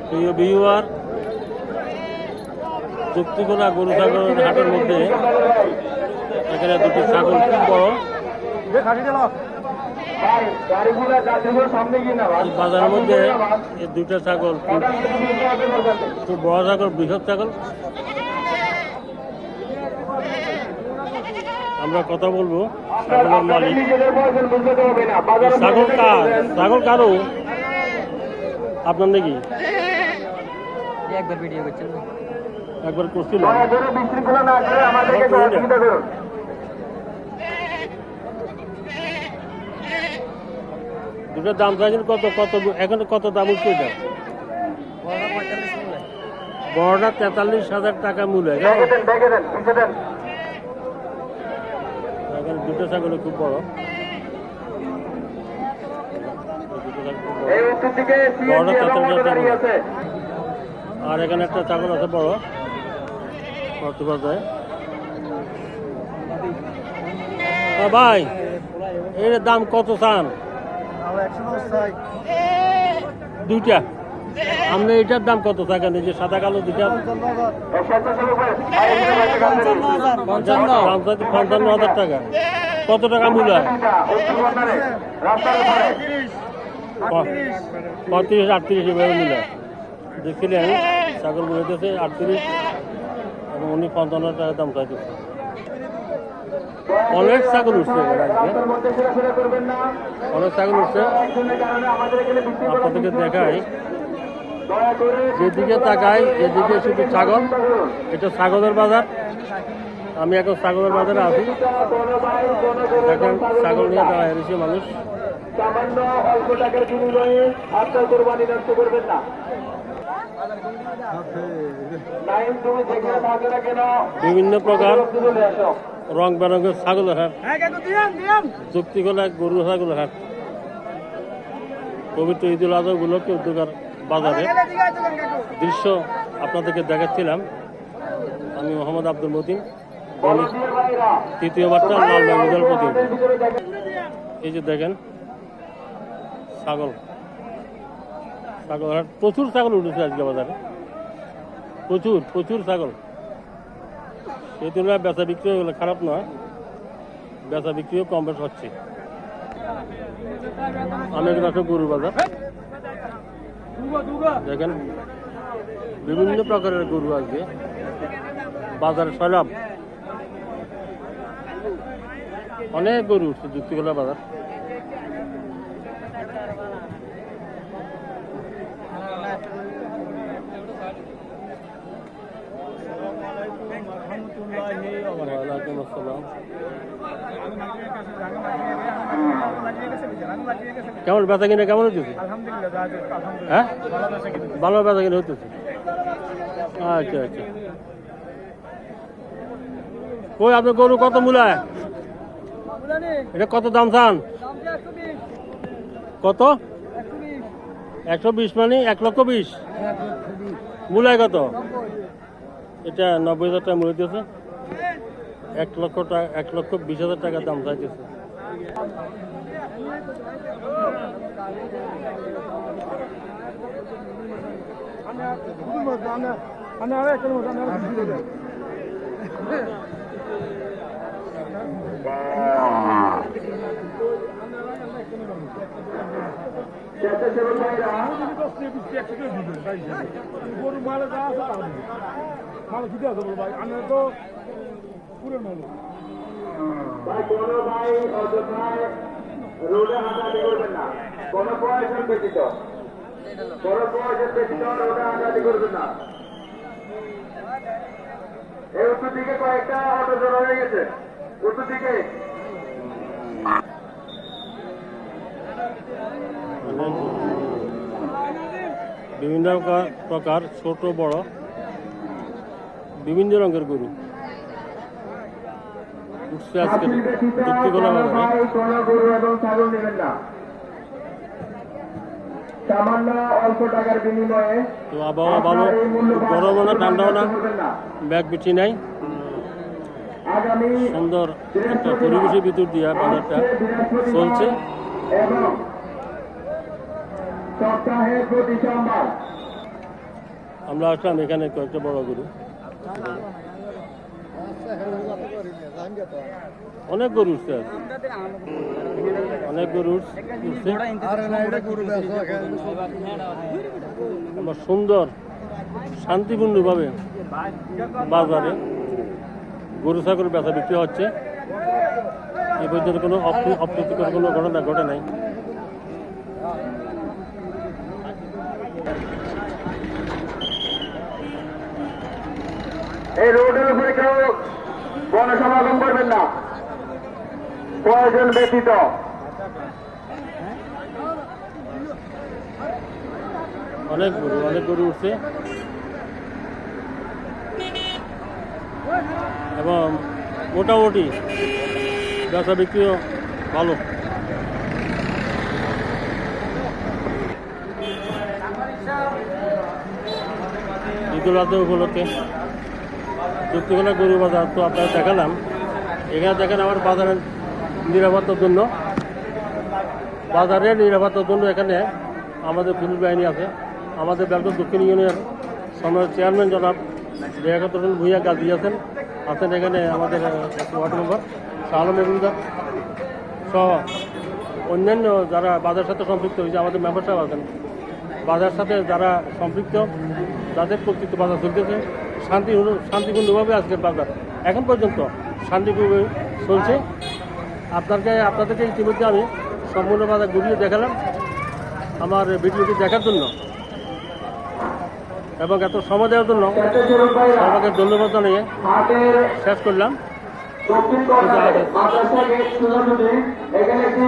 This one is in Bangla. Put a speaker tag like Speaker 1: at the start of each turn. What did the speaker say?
Speaker 1: প্রিয় ভিউয়ার, যুক্তিগোলা গরু ছাগলের হাটের মধ্যে এখানে দুটি ছাগল খুব বড়। বাজারের মধ্যে এই দুইটা ছাগল খুব বড় ছাগল, বৃহৎ ছাগল। আমরা কথা বলবো ছাগলের মালিক। ছাগল কার? ছাগল কারো আপনার নাকি?
Speaker 2: একবার ভিডিও করছেন,
Speaker 1: একবার করছিল। দুটোর দাম চাইছেন কত? কত এখন কত দাম উঠছে? বড়টা 43,000 টাকা মূল্য। এখানে দুটো ছাগল খুব বড়, বড়টা 43,000 টাকা। আর এখানে একটা ছাগল আছে বড়, ভাই এর দাম কত চান? দুইটা। আপনি এটার দাম কত থাকেন? এই যে সাদা কালো দুইটা 55,000 টাকা। কত টাকা মূল্য? 35-38 এভাবে মূল্য। দেখছিলেন ছাগল বলেছে 38 এবং উনি 55,000 টাকা দাম চাইতেছে। অনেক ছাগল উঠছে, অনেক ছাগল উঠছে। আপনাদেরকে দেখাই, যেদিকে তাকাই এদিকে শুধু ছাগল। এটা ছাগলের বাজার। আমি এখন ছাগলের বাজারে আছি। দেখেন ছাগল নিয়ে দাঁড়ায় রয়েছে মানুষ। বিভিন্ন প্রকার রং বেরঙের ছাগলের হাট, যুক্তিগোলা গরু ছাগলের হাট। পবিত্র ঈদুল আজহা উপলক্ষে উদ্যোগের বাজারে দৃশ্য আপনাদেরকে দেখাচ্ছিলাম। আমি মোহাম্মদ আব্দুল মতিন, তৃতীয় বার্তা লালবাগ প্রতিনিধি। এই যে দেখেন ছাগল, ছাগল হাট। প্রচুর ছাগল উঠেছে আজকে বাজারে, প্রচুর প্রচুর ছাগল। সেই তুলনায় বেচা বিক্রি হয়ে গেলে খারাপ নয়, বেচা বিক্রিও কম বেশ হচ্ছে। আমি এখানে একটা গরুর বাজার। দেখেন বিভিন্ন প্রকারের গরু আসবে বাজারে। সয়লাভ অনেক গরু উঠছে যুক্তিগোলা বাজার। ওয়ালাইকুম আসসালাম। কেমন বেচা কিনা কেমন হচ্ছে? হ্যাঁ, ভালো বেচা কিনা হতেছে। আচ্ছা আচ্ছা। কই আপনার গরু কত মূলায়? এটা কত দাম চান? কত? 120। মানে 1,20,000 মূলায় কত? এটা 90,000 টাকা মূল্য দিয়েছে। 1,20,000 টাকা দাম চাইতেছে।
Speaker 3: উত্তর দিকে কয়েকটা অটো জড়ো হয়ে গেছে। উত্তর দিকে
Speaker 1: বিভিন্ন প্রকার ছোট বড় বিভিন্ন রঙের গরু উঠছে আজকে যুক্তিগোলা বাজারে।
Speaker 3: সামান্য অল্প টাকার বিনিময়ে
Speaker 1: তো আবহাওয়া ভালো, গরমও না ঠান্ডাও না, ব্যাগ বিটি নাই। সুন্দর একটা পরিবেশের ভিতর দিয়ে বাজারটা চলছে।
Speaker 3: এবং সপ্তাহে প্রতি সোমবার
Speaker 1: আমরা আসলাম এখানে কয়েকটা বড় গরু, অনেক গরু উঠছে আজকে। অনেক গরু উঠছে। আমার সুন্দর শান্তিপূর্ণভাবে বাজারে গরু ছাগল বেচা বিক্রি হচ্ছে। এ পর্যন্ত কোনো অপ্রীতিকর কোনো ঘটনা ঘটে নাই।
Speaker 3: এই রোডের উপরে কেউ গণসমাগম করবেন না, প্রয়োজন ব্যতীত।
Speaker 1: অনেক গরু উঠছে এবং মোটামুটি বেচা বিক্রিও ভালো। ঈদুল আজহা উপলক্ষে যুক্তিগোলা গরু বাজার তো আপনারা দেখালাম। এখানে দেখেন আমার বাজারের নিরাপত্তার জন্য, এখানে আমাদের পুলিশ বাহিনী আছে। আমাদের বেলগঞ্জ দক্ষিণ ইউনিয়ন সময়ের চেয়ারম্যান জনাব রেখাতরুল ভূঁইয়া গাজী আছেন এখানে আমাদের ওয়ার্ড মেম্বার শাহ আলম মজুমদার সহ অন্যান্য যারা বাজারের সাথে সম্পৃক্ত হয়েছে, আমাদের মেম্বার সাহেব আছেন। বাজারের সাথে যারা সম্পৃক্ত, যাদের কর্তৃত্ব বাজার চলতেছে শান্তিপূর্ণভাবে আজকের বাজার এখন পর্যন্ত শান্তিপূর্ণ চলছে। আপনাদেরকে ইতিমধ্যে আমি সম্পূর্ণ বাজার ঘুরিয়ে দেখালাম আমার ভিডিওটি দেখার জন্য এবং এত সময় দেওয়ার জন্য সবাইকে ধন্যবাদ জানিয়ে শেষ করলাম।
Speaker 3: দক্ষিণ কর্নারে মাদ্রাসা গেট সোজাসুজি এখানে একটি